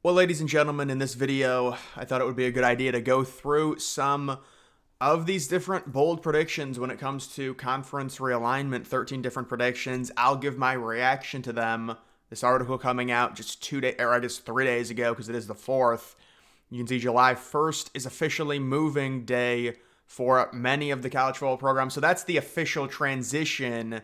Well, ladies and gentlemen, in this video, I thought it would be a good idea to go through some of these different bold predictions when it comes to conference realignment, 13 different predictions. I'll give my reaction to them. This article coming out just 2 days, or I guess 3 days ago, because it is the 4th. You can see July 1st is officially moving day for many of the college football programs. So that's the official transition.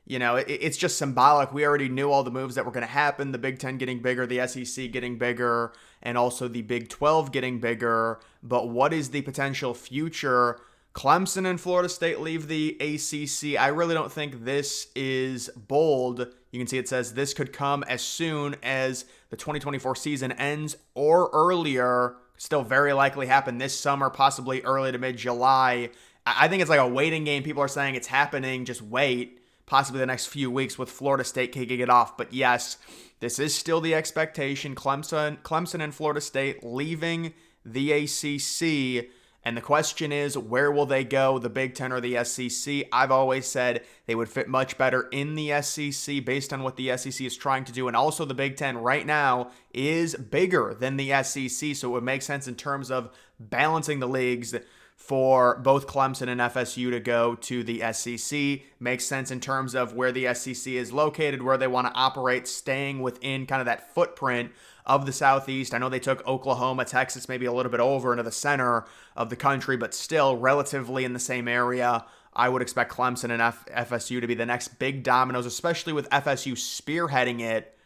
It's just symbolic. We already knew all the moves that were going to happen. The Big Ten getting bigger, the SEC getting bigger, and also the Big 12 getting bigger. But what is the potential future? Clemson and Florida State leave the ACC. I really don't think this is bold. You can see it says this could come as soon as the 2024 season ends or earlier. Still very likely happen this summer, possibly early to mid-July. I think it's like a waiting game. People are saying it's happening. Just wait. Possibly the next few weeks with Florida State kicking it off. But yes, this is still the expectation. Clemson and Florida State leaving the ACC. And the question is, where will they go, the Big Ten or the SEC? I've always said they would fit much better in the SEC based on what the SEC is trying to do. And also the Big Ten right now is bigger than the SEC. So it would make sense in terms of balancing the leagues for both Clemson and FSU to go to the SEC. Makes sense in terms of where the SEC is located, where they want to operate, staying within kind of that footprint of the Southeast. I know they took Oklahoma, Texas, maybe a little bit over into the center of the country, but still relatively in the same area. I would expect Clemson and FSU to be the next big dominoes, especially with FSU spearheading it,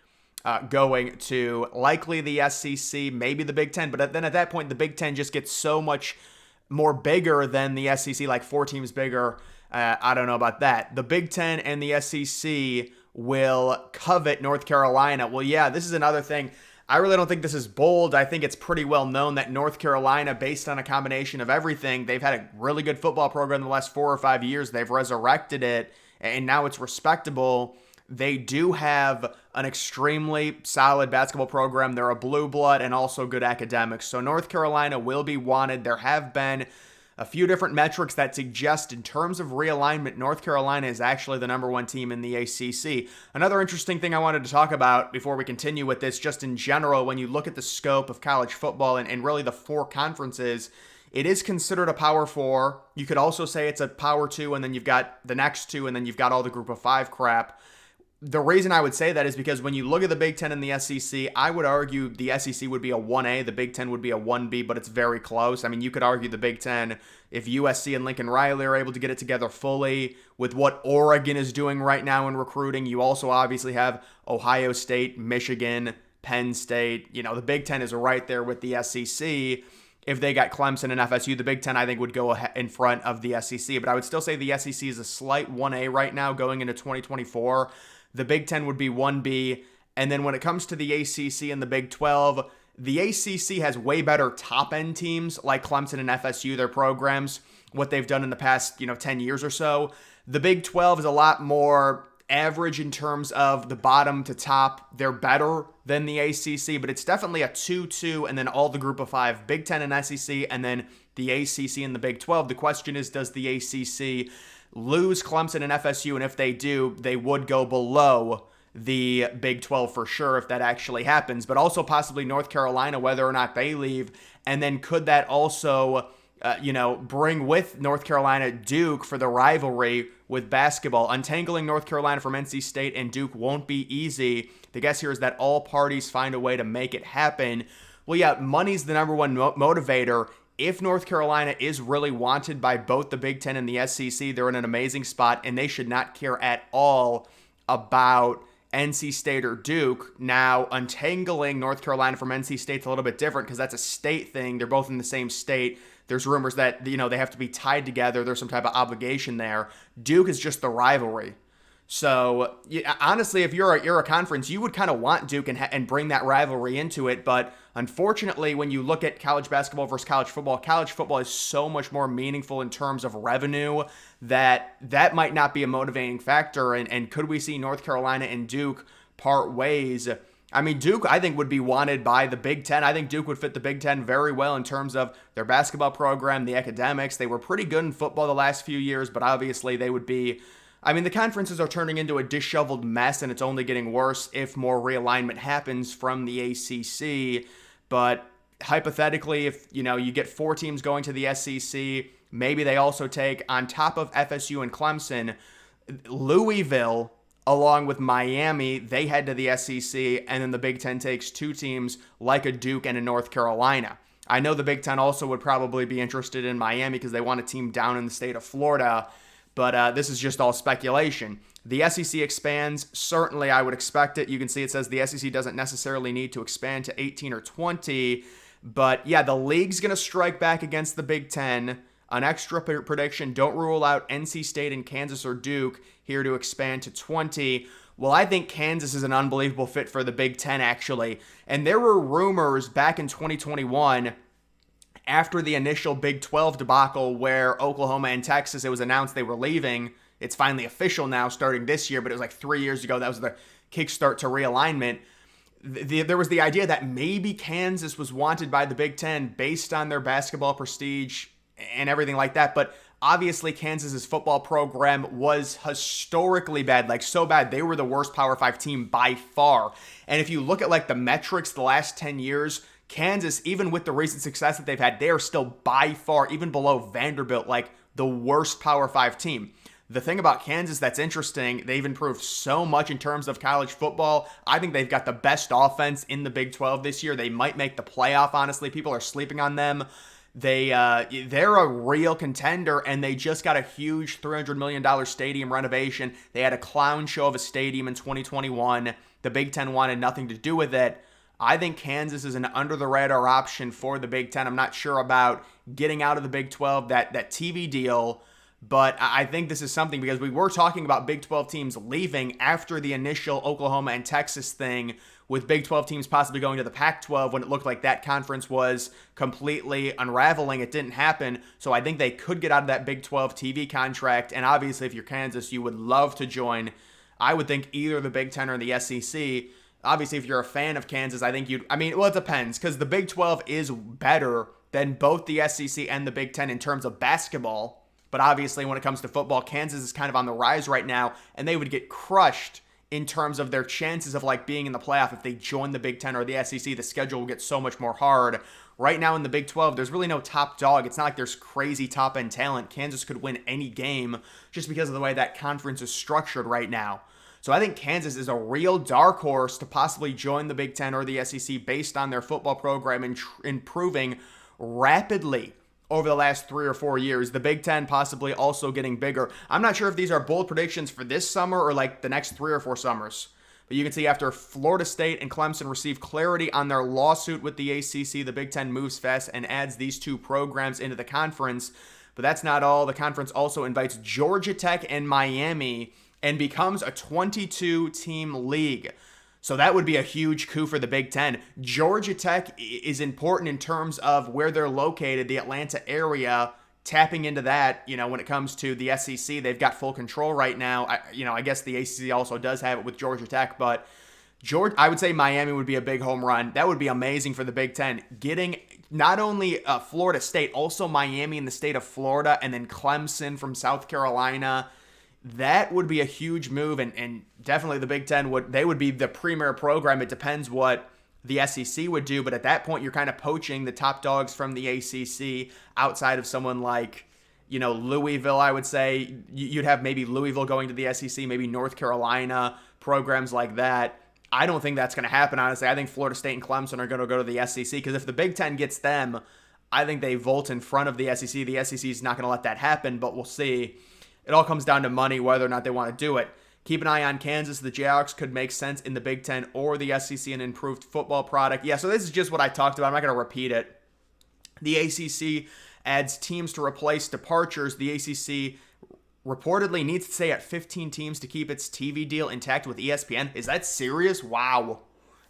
going to likely the SEC, maybe the Big Ten. But then at that point, the Big Ten just gets so much more bigger than the SEC, like 4 teams bigger. I don't know about that. The Big Ten and the SEC will covet North Carolina. Well, yeah, this is another thing. I really don't think this is bold. I think it's pretty well known that North Carolina, based on a combination of everything, they've had a really good football program in the last 4 or 5 years. They've resurrected it, and now it's respectable. They do have an extremely solid basketball program. They're a blue blood and also good academics. So North Carolina will be wanted. There have been a few different metrics that suggest in terms of realignment, North Carolina is actually the number 1 team in the ACC. Another interesting thing I wanted to talk about before we continue with this, just in general, when you look at the scope of college football and really the 4 conferences, it is considered a Power 4. You could also say it's a Power 2, and then you've got the next 2, and then you've got all the Group of 5 crap. The reason I would say that is because when you look at the Big Ten and the SEC, I would argue the SEC would be a 1A, the Big Ten would be a 1B, but it's very close. I mean, you could argue the Big Ten, if USC and Lincoln Riley are able to get it together fully with what Oregon is doing right now in recruiting, you also obviously have Ohio State, Michigan, Penn State. The Big Ten is right there with the SEC. If they got Clemson and FSU, the Big Ten, I think, would go in front of the SEC. But I would still say the SEC is a slight 1A right now going into 2024. The Big Ten would be 1B. And then when it comes to the ACC and the Big 12, the ACC has way better top-end teams like Clemson and FSU, their programs, what they've done in the past 10 years or so. The Big 12 is a lot more average in terms of the bottom to top. They're better than the ACC, but it's definitely a 2-2, and then all the Group of 5, Big 10 and SEC, and then the ACC and the Big 12. The question is, does the ACC lose Clemson and FSU, and if they do, they would go below the Big 12 for sure if that actually happens, but also possibly North Carolina, whether or not they leave. And then could that also, bring with North Carolina Duke for the rivalry with basketball? Untangling North Carolina from NC State and Duke won't be easy. The guess here is that all parties find a way to make it happen. Well, yeah, money's the number one motivator. If North Carolina is really wanted by both the Big Ten and the SEC, they're in an amazing spot, and they should not care at all about NC State or Duke. Now, untangling North Carolina from NC State's a little bit different because that's a state thing. They're both in the same state. There's rumors that, they have to be tied together. There's some type of obligation there. Duke is just the rivalry. So, honestly, if you're a conference, you would kind of want Duke and bring that rivalry into it. But unfortunately, when you look at college basketball versus college football is so much more meaningful in terms of revenue that might not be a motivating factor. And could we see North Carolina and Duke part ways? I mean, Duke, I think, would be wanted by the Big Ten. I think Duke would fit the Big Ten very well in terms of their basketball program, the academics. They were pretty good in football the last few years, but obviously they would be I mean, the conferences are turning into a disheveled mess, and it's only getting worse if more realignment happens from the ACC. But hypothetically, if you get 4 teams going to the SEC, maybe they also take, on top of FSU and Clemson, Louisville along with Miami. They head to the SEC, and then the Big Ten takes 2 teams like a Duke and a North Carolina. I know the Big Ten also would probably be interested in Miami because they want a team down in the state of Florida, but this is just all speculation. The SEC expands. Certainly, I would expect it. You can see it says the SEC doesn't necessarily need to expand to 18 or 20, but yeah, the league's going to strike back against the Big Ten. An extra prediction, don't rule out NC State and Kansas or Duke here to expand to 20. Well, I think Kansas is an unbelievable fit for the Big Ten, actually. And there were rumors back in 2021, after the initial Big 12 debacle where Oklahoma and Texas, it was announced they were leaving. It's finally official now starting this year, but it was like 3 years ago. That was the kickstart to realignment. There was the idea that maybe Kansas was wanted by the Big Ten based on their basketball prestige and everything like that. But obviously, Kansas's football program was historically bad, like so bad. They were the worst Power 5 team by far. And if you look at like the metrics the last 10 years, Kansas, even with the recent success that they've had, they are still by far, even below Vanderbilt, like the worst Power 5 team. The thing about Kansas that's interesting, they've improved so much in terms of college football. I think they've got the best offense in the Big 12 this year. They might make the playoff, honestly. People are sleeping on them. They're a real contender, and they just got a huge $300 million stadium renovation. They had a clown show of a stadium in 2021. The Big Ten wanted nothing to do with it. I think Kansas is an under-the-radar option for the Big Ten. I'm not sure about getting out of the Big 12, that TV deal, but I think this is something because we were talking about Big 12 teams leaving after the initial Oklahoma and Texas thing, with Big 12 teams possibly going to the Pac-12 when it looked like that conference was completely unraveling. It didn't happen. So I think they could get out of that Big 12 TV contract. And obviously, if you're Kansas, you would love to join, I would think, either the Big 10 or the SEC. Obviously, if you're a fan of Kansas, I think it depends, because the Big 12 is better than both the SEC and the Big 10 in terms of basketball. But obviously, when it comes to football, Kansas is kind of on the rise right now, and they would get crushed in terms of their chances of like being in the playoff if they join the Big 10 or the SEC. The schedule will get so much more hard. Right now in the Big 12, there's really no top dog. It's not like there's crazy top-end talent. Kansas could win any game just because of the way that conference is structured right now. So I think Kansas is a real dark horse to possibly join the Big 10 or the SEC based on their football program and improving rapidly over the last 3 or 4 years. The Big Ten possibly also getting bigger. I'm not sure if these are bold predictions for this summer or like the next 3 or 4 summers. But you can see after Florida State and Clemson receive clarity on their lawsuit with the ACC, the Big Ten moves fast and adds these 2 programs into the conference. But that's not all. The conference also invites Georgia Tech and Miami and becomes a 22-team league. So that would be a huge coup for the Big Ten. Georgia Tech is important in terms of where they're located, the Atlanta area, tapping into that, when it comes to the SEC. They've got full control right now. I guess the ACC also does have it with Georgia Tech, but I would say Miami would be a big home run. That would be amazing for the Big Ten. Getting not only Florida State, also Miami in the state of Florida, and then Clemson from South Carolina. That would be a huge move, and definitely the Big Ten would be the premier program. It depends what the SEC would do, but at that point, you're kind of poaching the top dogs from the ACC outside of someone like, Louisville, I would say. You'd have maybe Louisville going to the SEC, maybe North Carolina, programs like that. I don't think that's going to happen, honestly. I think Florida State and Clemson are going to go to the SEC, because if the Big Ten gets them, I think they vault in front of the SEC. The SEC is not going to let that happen, but we'll see. It all comes down to money, whether or not they want to do it. Keep an eye on Kansas. The Jayhawks could make sense in the Big Ten or the SEC, an improved football product. Yeah, so this is just what I talked about. I'm not going to repeat it. The ACC adds teams to replace departures. The ACC reportedly needs to stay at 15 teams to keep its TV deal intact with ESPN. Is that serious? Wow.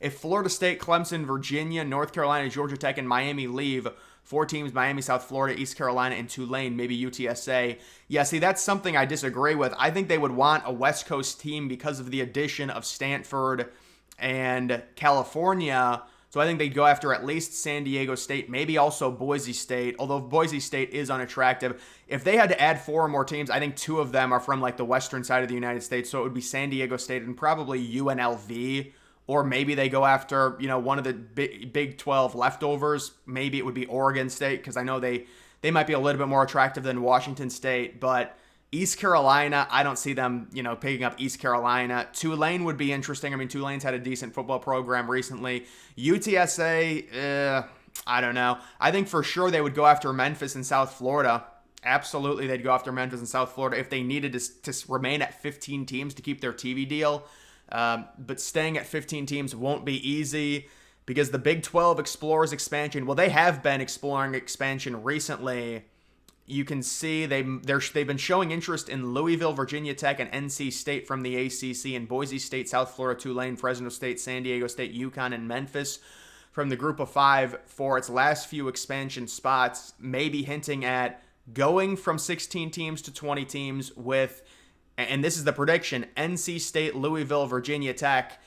If Florida State, Clemson, Virginia, North Carolina, Georgia Tech, and Miami leave, 4 teams, Miami, South Florida, East Carolina, and Tulane, maybe UTSA. Yeah, see, that's something I disagree with. I think they would want a West Coast team because of the addition of Stanford and California. So I think they'd go after at least San Diego State, maybe also Boise State, although Boise State is unattractive. If they had to add 4 more teams, I think 2 of them are from like the western side of the United States, so it would be San Diego State and probably UNLV, or maybe they go after, one of the Big 12 leftovers. Maybe it would be Oregon State, because I know they might be a little bit more attractive than Washington State, but East Carolina, I don't see them, picking up East Carolina. Tulane would be interesting. I mean, Tulane's had a decent football program recently. UTSA, I don't know. I think for sure they would go after Memphis and South Florida. Absolutely, they'd go after Memphis and South Florida if they needed to remain at 15 teams to keep their TV deal. But staying at 15 teams won't be easy because the Big 12 explores expansion. Well, they have been exploring expansion recently. You can see they've been showing interest in Louisville, Virginia Tech, and NC State from the ACC, and Boise State, South Florida, Tulane, Fresno State, San Diego State, UConn, and Memphis from the group of 5 for its last few expansion spots, maybe hinting at going from 16 teams to 20 teams with, and this is the prediction, NC State, Louisville, Virginia Tech.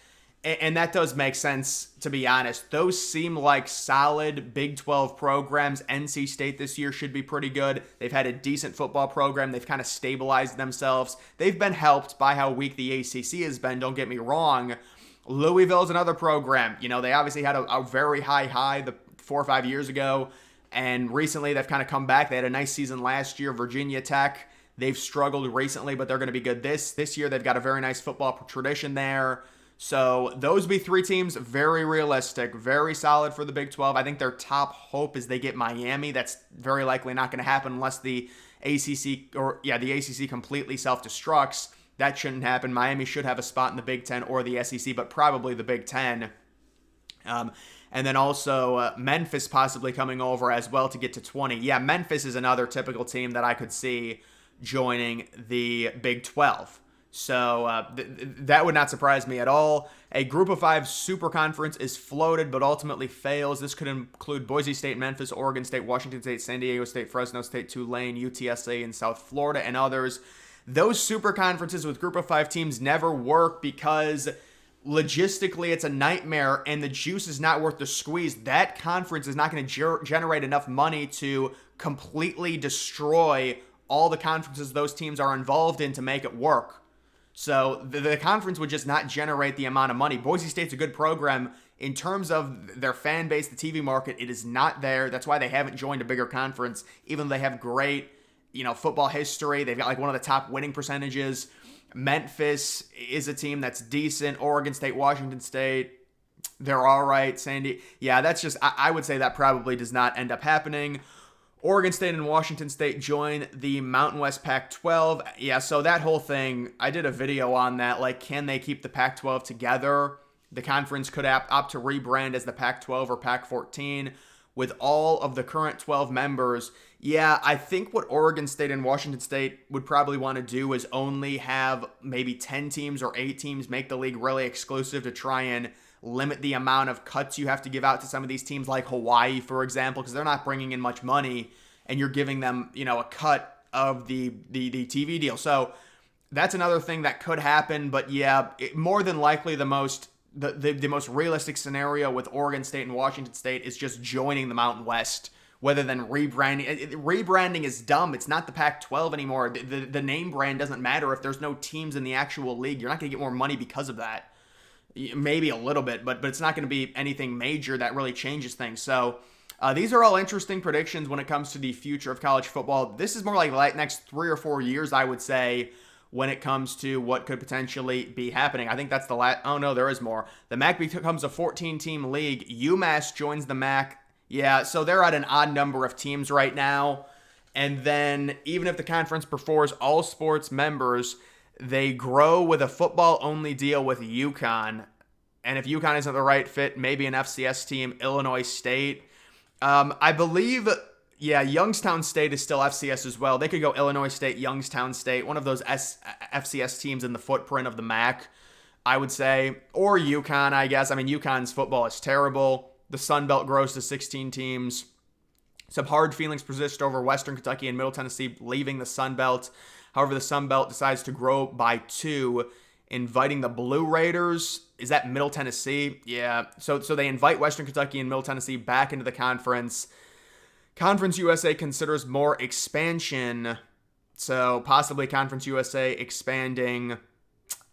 And that does make sense, to be honest. Those seem like solid Big 12 programs. NC State this year should be pretty good. They've had a decent football program. They've kind of stabilized themselves. They've been helped by how weak the ACC has been, don't get me wrong. Louisville's another program. They obviously had a very high 4 or 5 years ago, and recently they've kind of come back. They had a nice season last year. Virginia Tech, they've struggled recently, but they're going to be good this year. They've got a very nice football tradition there. So those would be 3 teams, very realistic, very solid for the Big 12. I think their top hope is they get Miami. That's very likely not going to happen unless the ACC completely self-destructs. That shouldn't happen. Miami should have a spot in the Big 10 or the SEC, but probably the Big 10. And then also Memphis possibly coming over as well to get to 20. Yeah, Memphis is another typical team that I could see joining the Big 12. So that would not surprise me at all. A group of 5 super conference is floated but ultimately fails. This could include Boise State, Memphis, Oregon State, Washington State, San Diego State, Fresno State, Tulane, UTSA, and South Florida, and others. Those super conferences with group of 5 teams never work because logistically it's a nightmare and the juice is not worth the squeeze. That conference is not going to generate enough money to completely destroy all the conferences those teams are involved in to make it work. So the conference would just not generate the amount of money. Boise State's a good program. In terms of their fan base, the TV market, it is not there. That's why they haven't joined a bigger conference, even though they have great, football history. They've got like one of the top winning percentages. Memphis is a team that's decent. Oregon State, Washington State, they're all right. Sandy, yeah, that's just, I would say that probably does not end up happening. Oregon State and Washington State join the Mountain West Pac-12. Yeah, so that whole thing, I did a video on that. Like, can they keep the Pac-12 together? The conference could opt to rebrand as the Pac-12 or Pac-14 with all of the current 12 members. Yeah, I think what Oregon State and Washington State would probably want to do is only have maybe 10 teams or 8 teams, make the league really exclusive to try and limit the amount of cuts you have to give out to some of these teams like Hawaii, for example, because they're not bringing in much money and you're giving them, a cut of the TV deal. So that's another thing that could happen. But yeah, more than likely the most realistic scenario with Oregon State and Washington State is just joining the Mountain West rather than rebranding. Rebranding is dumb. It's not the Pac-12 anymore. The name brand doesn't matter if there's no teams in the actual league. You're not going to get more money because of that. Maybe a little bit, but it's not going to be anything major that really changes things. So these are all interesting predictions when it comes to the future of college football. This is more like next 3 or 4 years, I would say, when it comes to what could potentially be happening. I think that's the last. Oh, no, there is more. The MAC becomes a 14-team league. UMass joins the MAC. Yeah, so they're at an odd number of teams right now. And then even if the conference prefers all sports members, they grow with a football-only deal with UConn. And if UConn isn't the right fit, maybe an FCS team, Illinois State. I believe, Youngstown State is still FCS as well. They could go Illinois State, Youngstown State, one of those FCS teams in the footprint of the MAC, I would say. Or UConn, I guess. I mean, UConn's football is terrible. The Sun Belt grows to 16 teams. Some hard feelings persist over Western Kentucky and Middle Tennessee leaving the Sun Belt. However, the Sun Belt decides to grow by 2, inviting the Blue Raiders. is that Middle Tennessee? Yeah. So they invite Western Kentucky and Middle Tennessee back into the conference. Conference USA considers more expansion. So possibly Conference USA expanding.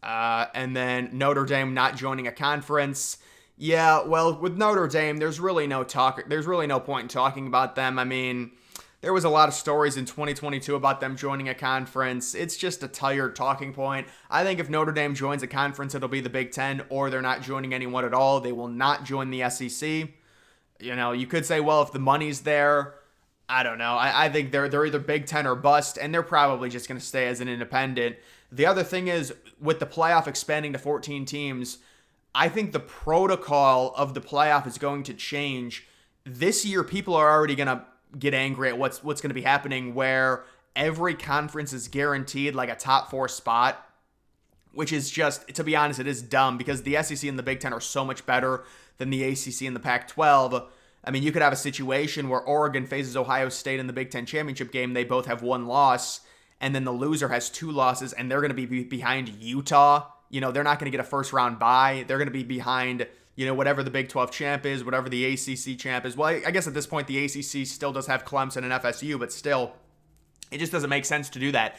And then Notre Dame not joining a conference. Yeah, well, with Notre Dame, there's really no point in talking about them. I mean, there was a lot of stories in 2022 about them joining a conference. It's just a tired talking point. I think if Notre Dame joins a conference, it'll be the Big Ten, or they're not joining anyone at all. They will not join the SEC. You know, you could say, well, if the money's there, I don't know. I think they're either Big Ten or bust, and they're probably just going to stay as an independent. The other thing is, with the playoff expanding to 14 teams, I think the protocol of the playoff is going to change. This year, people are already going to get angry at what's going to be happening, where every conference is guaranteed like a top 4 spot, which is just, to be honest, it is dumb, because the SEC and the Big Ten are so much better than the ACC and the Pac-12. I mean, you could have a situation where Oregon faces Ohio State in the Big Ten championship game. They both have 1 loss, and then the loser has 2 losses, and they're going to be behind Utah. You know, they're not going to get a first-round bye. They're going to be behind, you know, whatever the Big 12 champ is, whatever the ACC champ is. Well, I guess at this point, the ACC still does have Clemson and FSU, but still, it just doesn't make sense to do that.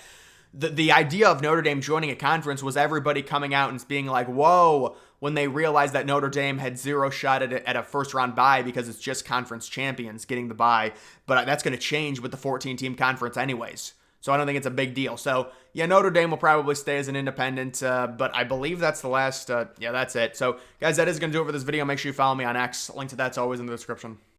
The idea of Notre Dame joining a conference was everybody coming out and being like, whoa, when they realized that Notre Dame had 0 shot at a first-round bye because it's just conference champions getting the bye. But that's going to change with the 14-team conference anyways. So I don't think it's a big deal. So, yeah, Notre Dame will probably stay as an independent, but I believe that's the last, that's it. So, guys, that is going to do it for this video. Make sure you follow me on X. Link to that's always in the description.